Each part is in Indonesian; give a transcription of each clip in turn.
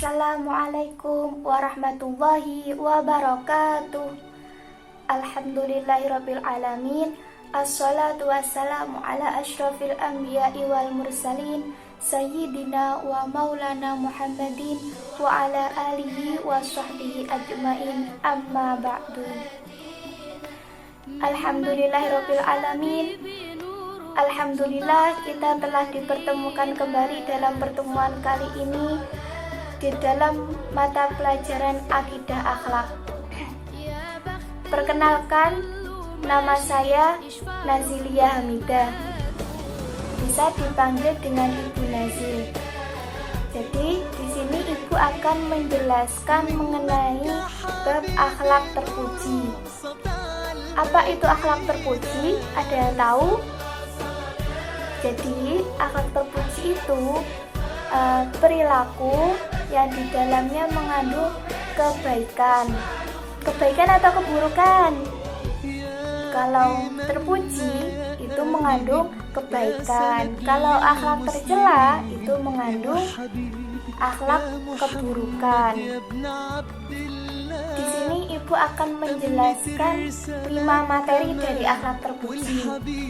Assalamualaikum warahmatullahi wabarakatuh. Alhamdulillahirabbil alamin. Assalatu wassalamu ala asyrafil anbiya'i wal mursalin sayyidina wa maulana Muhammadin wa ala alihi wa sahbihi ajmain, amma ba'du. Alhamdulillahirabbil alamin. Alhamdulillah, kita telah dipertemukan kembali dalam pertemuan kali ini di dalam mata pelajaran Akidah Akhlak. Perkenalkan, nama saya Nazilia Hamidah. Bisa dipanggil dengan Ibu Nazil. Jadi di sini Ibu akan menjelaskan mengenai bab akhlak terpuji. Apa itu akhlak terpuji? Ada yang tahu? Jadi akhlak terpuji itu perilaku yang di dalamnya mengandung kebaikan. Kebaikan atau keburukan? Kalau terpuji itu mengandung kebaikan. Kalau akhlak tercela itu mengandung akhlak keburukan. Di sini Ibu akan menjelaskan 5 materi dari akhlak terpuji.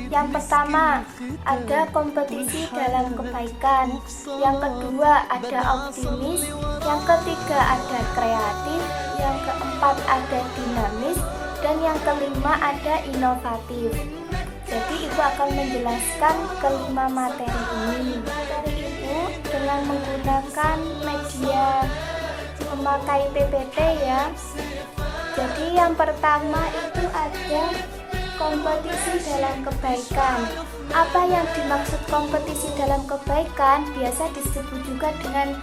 Yang pertama, ada kompetisi dalam kebaikan. Yang kedua, ada optimis. Yang ketiga, ada kreatif. Yang keempat, ada dinamis. Dan yang kelima, ada inovatif. Jadi Ibu akan menjelaskan kelima materi ini. Materi Ibu dengan menggunakan media memakai PPT ya. Jadi yang pertama itu ada kompetisi dalam kebaikan. Apa yang dimaksud kompetisi dalam kebaikan? Biasa disebut juga dengan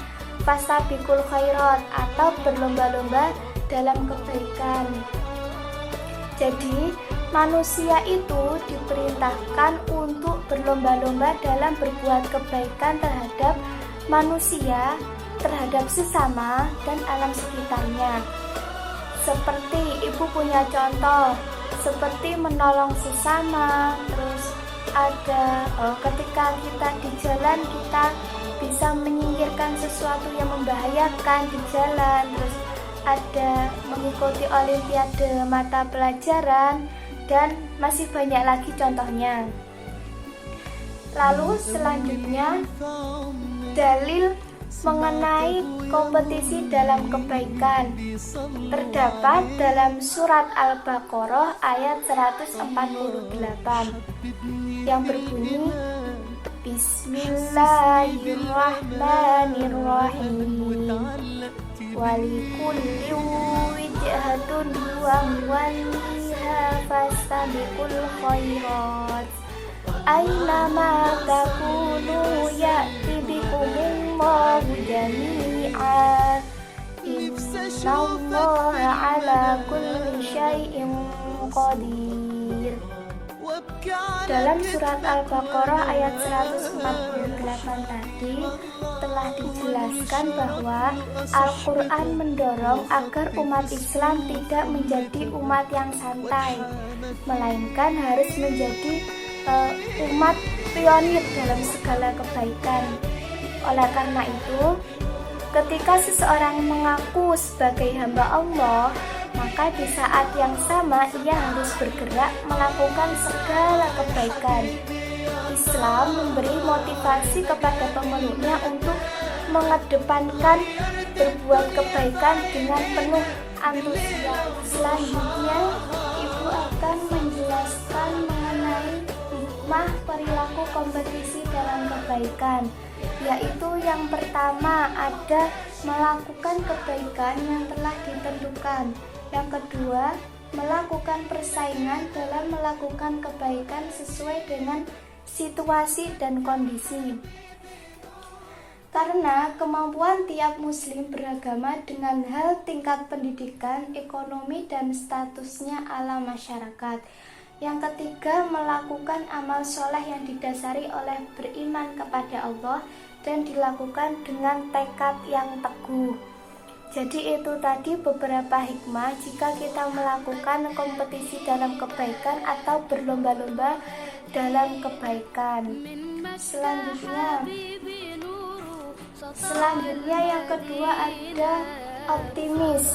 fastabiqul khairat atau berlomba-lomba dalam kebaikan. Jadi manusia itu diperintahkan untuk berlomba-lomba dalam berbuat kebaikan terhadap manusia, terhadap sesama dan alam sekitarnya. Seperti Ibu punya contoh, seperti menolong sesama. Terus ada ketika kita di jalan, kita bisa menyingkirkan sesuatu yang membahayakan di jalan. Terus ada mengikuti olimpiade mata pelajaran, dan masih banyak lagi contohnya. Lalu selanjutnya, dalil mengenai kompetisi dalam kebaikan terdapat dalam surat Al-Baqarah ayat 148 yang berbunyi, Bismillahirrahmanirrahim, walikulli wijhatun wa muwalliha fastabiqul khairat aynama takunu ya'ti bikumullahu jami'a innallaha ala kulli syai'in qadir. Dalam surat Al-Baqarah ayat 148 tadi telah dijelaskan bahwa Al-Quran mendorong agar umat Islam tidak menjadi umat yang santai, melainkan harus menjadi umat pionir dalam segala kebaikan. Oleh karena itu, ketika seseorang mengaku sebagai hamba Allah, maka di saat yang sama ia harus bergerak melakukan segala kebaikan. Islam memberi motivasi kepada pemeluknya untuk mengedepankan berbuat kebaikan dengan penuh antusias. Selanjutnya, Ibu akan menjelaskan mengenai hikmah perilaku kompetisi dalam kebaikan, yaitu yang pertama ada melakukan kebaikan yang telah ditentukan. Yang kedua, melakukan persaingan dalam melakukan kebaikan sesuai dengan situasi dan kondisi. Karena kemampuan tiap muslim beragama dengan hal tingkat pendidikan, ekonomi, dan statusnya ala masyarakat. Yang ketiga, melakukan amal soleh yang didasari oleh beriman kepada Allah dan dilakukan dengan tekad yang teguh. Jadi itu tadi beberapa hikmah jika kita melakukan kompetisi dalam kebaikan atau berlomba-lomba dalam kebaikan. Selanjutnya yang kedua ada optimis.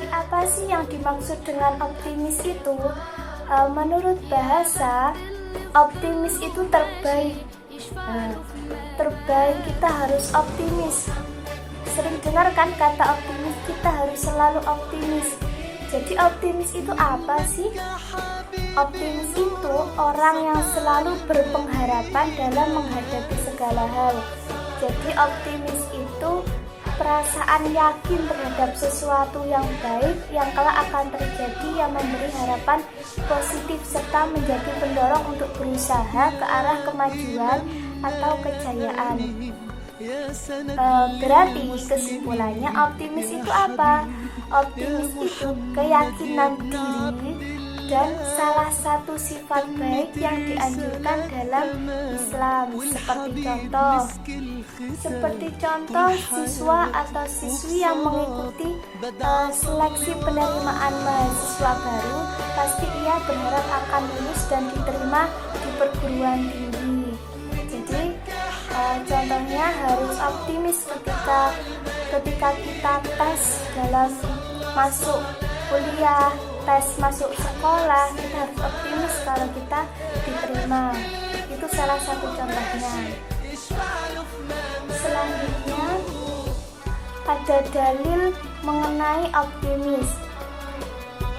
Apa sih yang dimaksud dengan optimis itu? Menurut bahasa, optimis itu terbaik. Terbaik, kita harus optimis. Sering dengar kan kata optimis, kita harus selalu optimis. Jadi optimis itu apa sih? Optimis itu orang yang selalu berpengharapan dalam menghadapi segala hal. Jadi optimis itu perasaan yakin terhadap sesuatu yang baik yang kelak akan terjadi, yang memberi harapan positif serta menjadi pendorong untuk berusaha ke arah kemajuan atau kejayaan. Berarti kesimpulannya optimis itu apa? Optimis itu keyakinan diri dan salah satu sifat baik yang dianjurkan dalam Islam. Seperti contoh siswa atau siswi yang mengikuti seleksi penerimaan mahasiswa baru, pasti ia berharap akan lulus dan diterima di perguruan tinggi. Jadi contohnya harus optimis ketika kita tes dalam masuk kuliah, tes masuk sekolah, kita harus optimis kalau kita diterima. Itu salah satu contohnya. Selanjutnya ada dalil mengenai optimis.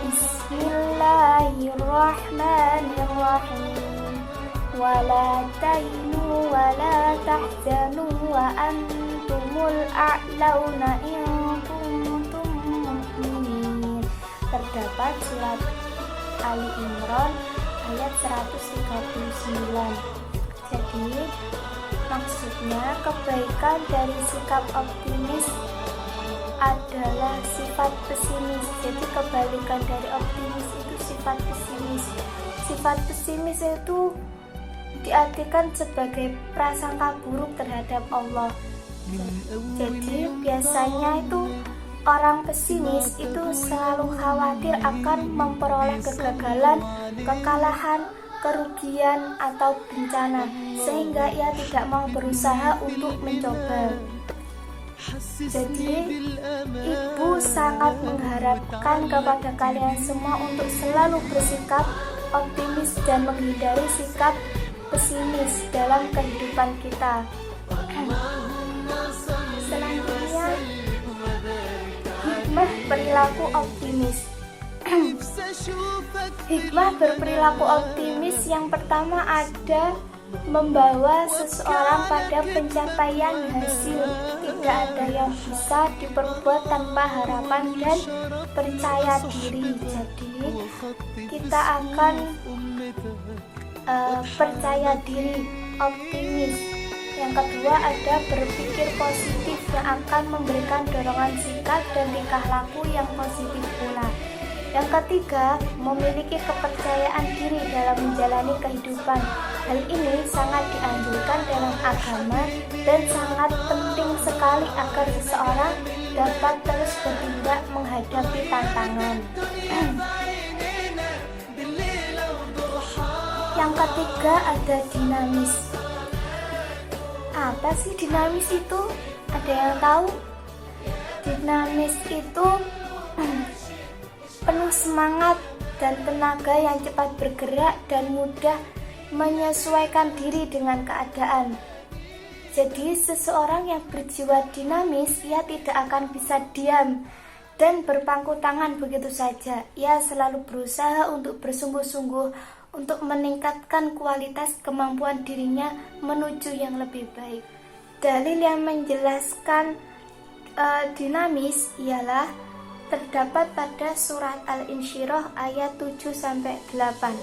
Bismillahirrahmanirrahim. Wala tahinu wala tahzanu wa antumul a'launa in kuntum mu'minin. Terdapat surat Ali Imran ayat 139. Jadi maksudnya kebaikan dari sikap optimis adalah sifat pesimis. Jadi kebalikan dari optimis itu sifat pesimis. Sifat pesimis itu diartikan sebagai prasangka buruk terhadap Allah. Jadi biasanya itu orang pesimis itu selalu khawatir akan memperoleh kegagalan, kekalahan, kerugian atau bencana, sehingga ia tidak mau berusaha untuk mencoba. Jadi ibu sangat mengharapkan kepada kalian semua untuk selalu bersikap optimis dan menghindari sikap pesimis dalam kehidupan kita. Selanjutnya, hikmah perilaku optimis. Hikmah berperilaku optimis yang pertama ada membawa seseorang pada pencapaian hasil. Tidak ada yang bisa diperbuat tanpa harapan dan percaya diri. Jadi kita akan percaya diri, optimis. Yang kedua ada berpikir positif yang akan memberikan dorongan sikap dan tingkah laku yang positif pula. Yang ketiga, memiliki kepercayaan diri dalam menjalani kehidupan. Hal ini sangat dianjurkan dalam agama dan sangat penting sekali agar seseorang dapat terus bertindak menghadapi tantangan. Yang ketiga ada dinamis. Apa sih dinamis itu? Ada yang tahu? Dinamis itu penuh semangat dan tenaga yang cepat bergerak dan mudah menyesuaikan diri dengan keadaan. Jadi seseorang yang berjiwa dinamis, ia tidak akan bisa diam dan berpangku tangan begitu saja. Ia selalu berusaha untuk bersungguh-sungguh untuk meningkatkan kualitas kemampuan dirinya menuju yang lebih baik. Dalil yang menjelaskan dinamis ialah terdapat pada surat Al-Insyirah ayat 7-8.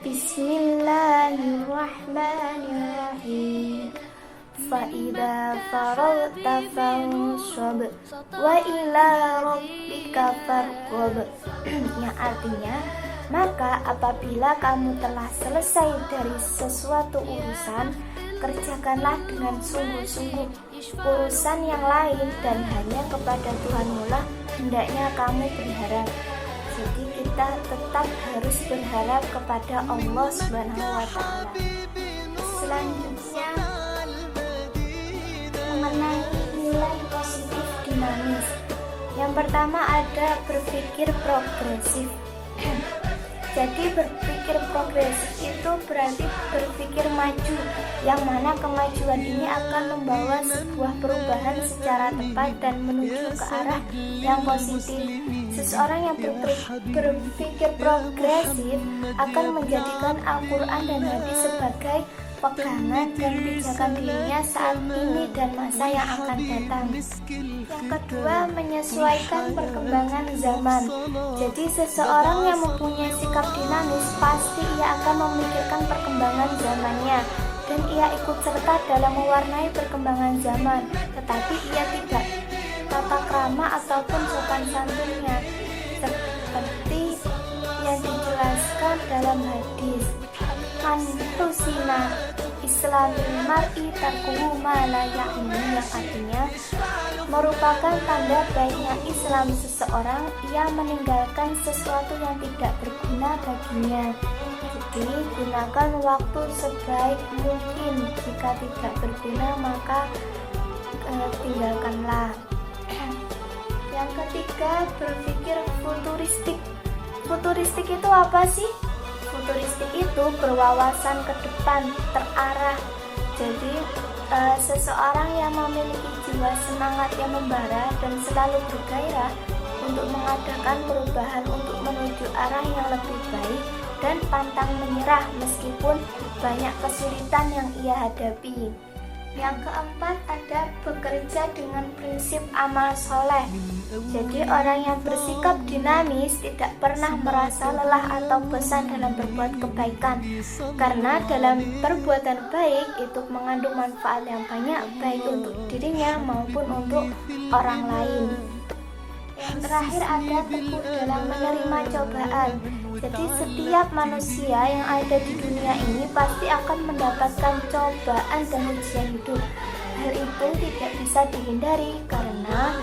Bismillahirrahmanirrahim. فإذا فرغت فانصب وإلى ربك فارغب. Yang artinya, maka apabila kamu telah selesai dari sesuatu urusan, kerjakanlah dengan sungguh-sungguh urusan yang lain, dan hanya kepada Tuhanmu lah hendaknya kamu berharap. Jadi kita tetap harus berharap kepada Allah Subhanahu wa Ta'ala. Selanjutnya mengenai nilai positif dinamis. Yang pertama ada berpikir progresif. Jadi berpikir progresif itu berarti berpikir maju, yang mana kemajuan ini akan membawa sebuah perubahan secara tepat dan menuju ke arah yang positif. Seseorang yang berpikir progresif akan menjadikan Al-Quran dan hadis sebagai pegangan dan pijakan dirinya saat ini dan masa yang akan datang. Yang kedua, menyesuaikan perkembangan zaman. Jadi seseorang yang mempunyai sikap dinamis pasti ia akan memikirkan perkembangan zamannya, dan ia ikut serta dalam mewarnai perkembangan zaman, tetapi ia tidak tata krama ataupun sopan santunnya, seperti yang dijelaskan dalam hadis Antusina Islamil mar'i tarkuhu ma la ya'ni, yang artinya merupakan tanda baiknya Islam seseorang, ia meninggalkan sesuatu yang tidak berguna baginya. Jadi gunakan waktu sebaik mungkin, jika tidak berguna maka tinggalkanlah. Yang ketiga, berpikir futuristik. Futuristik itu apa sih? Futuristik itu berwawasan ke depan, terarah. Jadi seseorang yang memiliki jiwa semangat yang membara dan selalu bergairah untuk mengadakan perubahan untuk menuju arah yang lebih baik, dan pantang menyerah meskipun banyak kesulitan yang ia hadapi. Yang keempat ada bekerja dengan prinsip amal soleh. Jadi orang yang bersikap dinamis tidak pernah merasa lelah atau bosan dalam berbuat kebaikan, karena dalam perbuatan baik itu mengandung manfaat yang banyak, baik untuk dirinya maupun untuk orang lain. Yang terakhir ada teguh dalam menerima cobaan. Jadi setiap manusia yang ada di dunia ini pasti akan mendapatkan cobaan dan ujian hidup. Hal itu tidak bisa dihindari, karena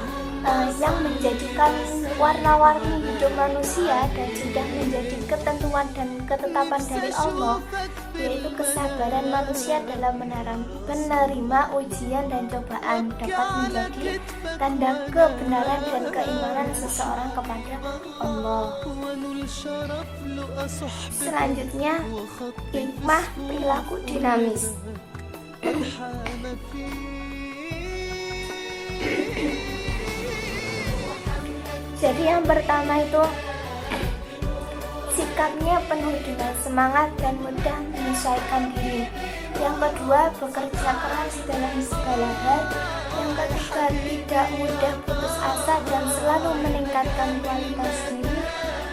yang menjadikan warna-warni hidup manusia dan sudah menjadi ketentuan dan ketetapan dari Allah, yaitu kesabaran manusia dalam menerima ujian dan cobaan dapat menjadi tanda kebenaran dan keimanan seseorang kepada Allah. Selanjutnya, hikmah perilaku dinamis. Jadi yang pertama itu sikapnya penuh dengan semangat dan mudah menyesuaikan diri. Yang kedua, bekerja keras dalam segala hal. Yang ketiga, tidak mudah putus asa dan selalu meningkatkan kualitas diri.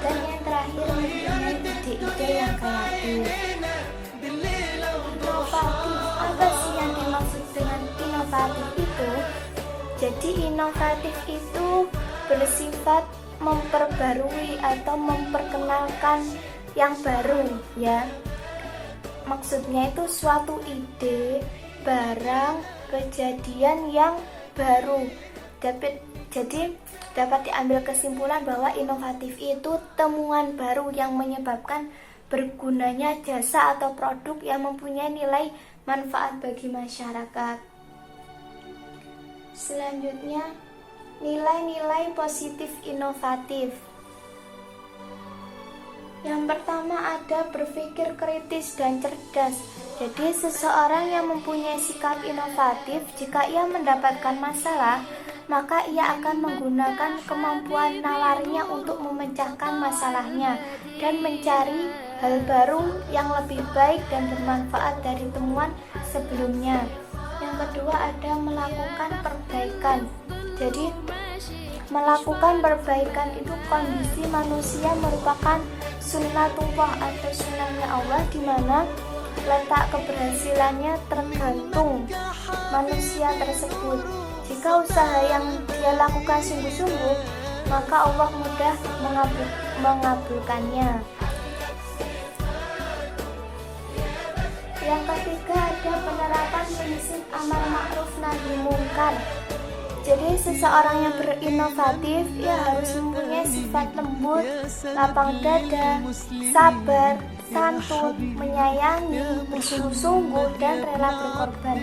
Dan yang terakhir, mempunyai ide-ide yang kreatif. Inovatif, apa sih yang dimaksud dengan inovatif itu? Jadi inovatif itu bersifat memperbarui atau memperkenalkan yang baru, ya. Maksudnya itu suatu ide, barang, kejadian yang baru. Jadi dapat diambil kesimpulan bahwa inovatif itu temuan baru yang menyebabkan bergunanya jasa atau produk yang mempunyai nilai manfaat bagi masyarakat. Selanjutnya, nilai-nilai positif inovatif. Yang pertama ada berpikir kritis dan cerdas. Jadi seseorang yang mempunyai sikap inovatif, jika ia mendapatkan masalah, maka ia akan menggunakan kemampuan nalarnya untuk memecahkan masalahnya dan mencari hal baru yang lebih baik dan bermanfaat dari temuan sebelumnya. Yang kedua ada melakukan perbaikan. Jadi melakukan perbaikan itu kondisi manusia merupakan sunnatullah atau sunnahnya Allah, di mana letak keberhasilannya tergantung manusia tersebut. Jika usaha yang dia lakukan sungguh-sungguh, maka Allah mudah mengabulkannya. Yang ketiga ada penerapan prinsip amar ma'ruf nahi mungkar. Jadi seseorang yang berinovatif ya harus mempunyai sifat lembut, lapang dada, sabar, santun, menyayangi, bersungguh-sungguh dan rela berkorban.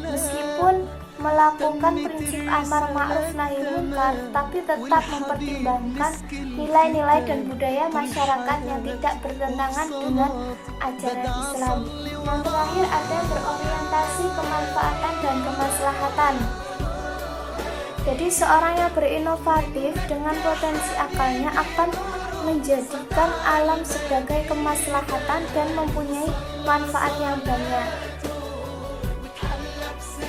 Meskipun melakukan prinsip amar ma'ruf nahi mungkar, tapi tetap mempertimbangkan nilai-nilai dan budaya masyarakat yang tidak bertentangan dengan ajaran Islam. Yang terakhir ada berorientasi kemanfaatan dan kemaslahatan. Jadi seorang yang berinovatif dengan potensi akalnya akan menjadikan alam sebagai kemaslahatan dan mempunyai manfaat yang banyak.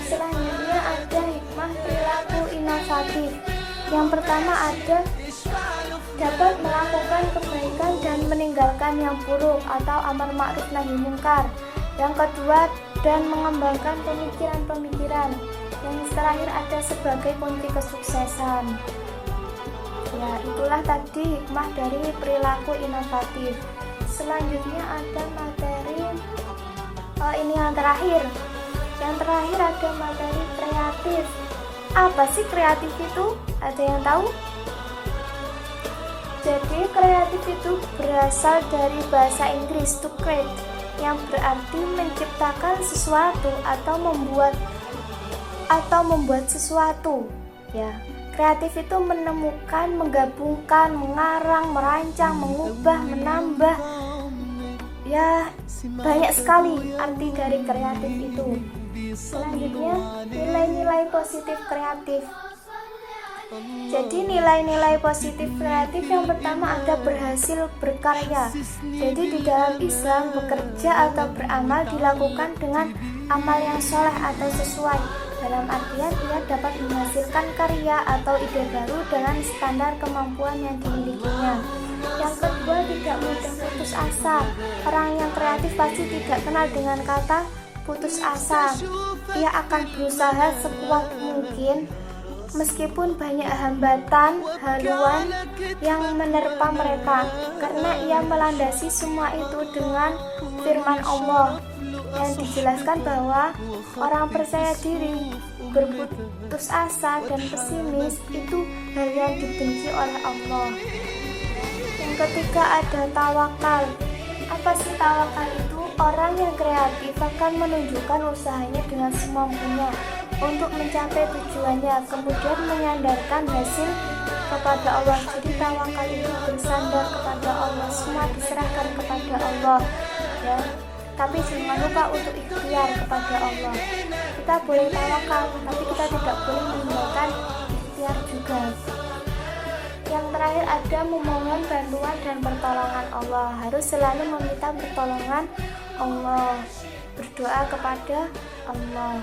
Selanjutnya ada hikmah perilaku inovatif. Yang pertama ada dapat melakukan kebaikan dan meninggalkan yang buruk atau amar ma'ruf nahi mungkar. Yang kedua, dan mengembangkan pemikiran-pemikiran. Yang terakhir ada sebagai kunci kesuksesan. Ya, itulah tadi hikmah dari perilaku inovatif. Selanjutnya ada materi ini yang terakhir. Yang terakhir ada materi kreatif. Apa sih kreatif itu? Ada yang tahu? Jadi kreatif itu berasal dari bahasa Inggris to create, yang berarti menciptakan sesuatu atau membuat sesuatu. Ya, kreatif itu menemukan, menggabungkan, mengarang, merancang, mengubah, menambah. Ya, banyak sekali arti dari kreatif itu. Selanjutnya, nilai-nilai positif kreatif. Jadi nilai-nilai positif kreatif yang pertama ada berhasil berkarya. Jadi di dalam Islam bekerja atau beramal dilakukan dengan amal yang soleh atau sesuai. Dalam artian ia dapat menghasilkan karya atau ide baru dengan standar kemampuan yang dimilikinya. Yang kedua, tidak mudah putus asa. Orang yang kreatif pasti tidak kenal dengan kata putus asa. Ia akan berusaha sekuat mungkin meskipun banyak hambatan, haluan yang menerpa mereka, karena ia melandasi semua itu dengan firman Allah yang dijelaskan bahwa orang percaya diri, berputus asa dan pesimis itu hal yang dibenci oleh Allah. Yang ketiga ada tawakal. Apa sih tawakal itu? Orang yang kreatif akan menunjukkan usahanya dengan semampunya untuk mencapai tujuannya, kemudian menyandarkan hasil kepada Allah. Jadi tawakal itu bersandar kepada Allah, semua diserahkan kepada Allah, ya. Tapi jangan lupa untuk ikhtiar kepada Allah. Kita boleh tawakal, tapi kita tidak boleh meninggalkan ikhtiar juga. Yang terakhir ada memohon bantuan dan pertolongan Allah. Harus selalu meminta pertolongan Allah, berdoa kepada Allah.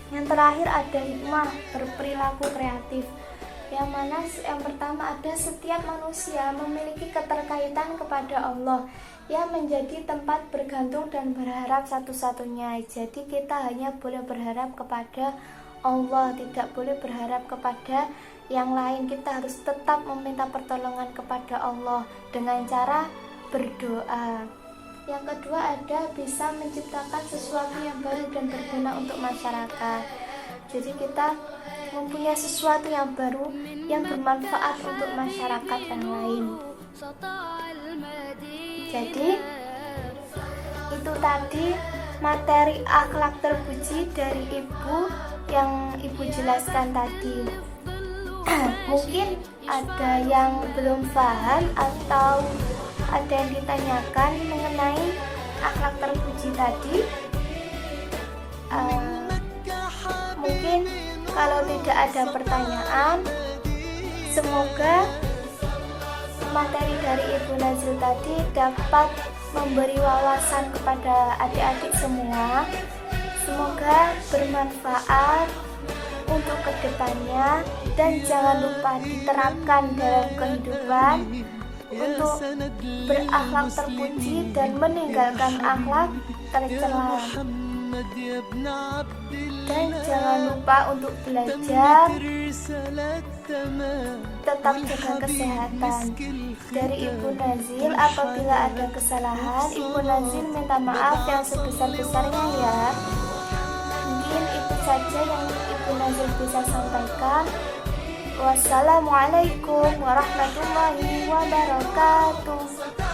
Yang terakhir ada hikmah berperilaku kreatif, yang mana yang pertama ada setiap manusia memiliki keterkaitan kepada Allah yang menjadi tempat bergantung dan berharap satu-satunya. Jadi kita hanya boleh berharap kepada Allah, tidak boleh berharap kepada yang lain. Kita harus tetap meminta pertolongan kepada Allah dengan cara berdoa. Yang kedua ada bisa menciptakan sesuatu yang baru dan berguna untuk masyarakat. Jadi kita mempunyai sesuatu yang baru yang bermanfaat untuk masyarakat yang lain. Jadi itu tadi materi akhlak terpuji dari ibu yang ibu jelaskan tadi. Mungkin ada yang belum paham atau ada yang ditanyakan mengenai akhlak terpuji tadi. Mungkin kalau tidak ada pertanyaan, semoga materi dari Ibu Nazil tadi dapat memberi wawasan kepada adik-adik semua. Semoga bermanfaat untuk kedepannya dan jangan lupa diterapkan dalam kehidupan untuk berakhlak terpuji dan meninggalkan akhlak tercela. Dan jangan lupa untuk belajar, tetap jaga kesehatan. Dari Ibu Nazil, apabila ada kesalahan, Ibu Nazil minta maaf yang sebesar-besarnya ya. Mungkin itu saja yang Ibu Nazil bisa sampaikan. Wassalamualaikum warahmatullahi wabarakatuh.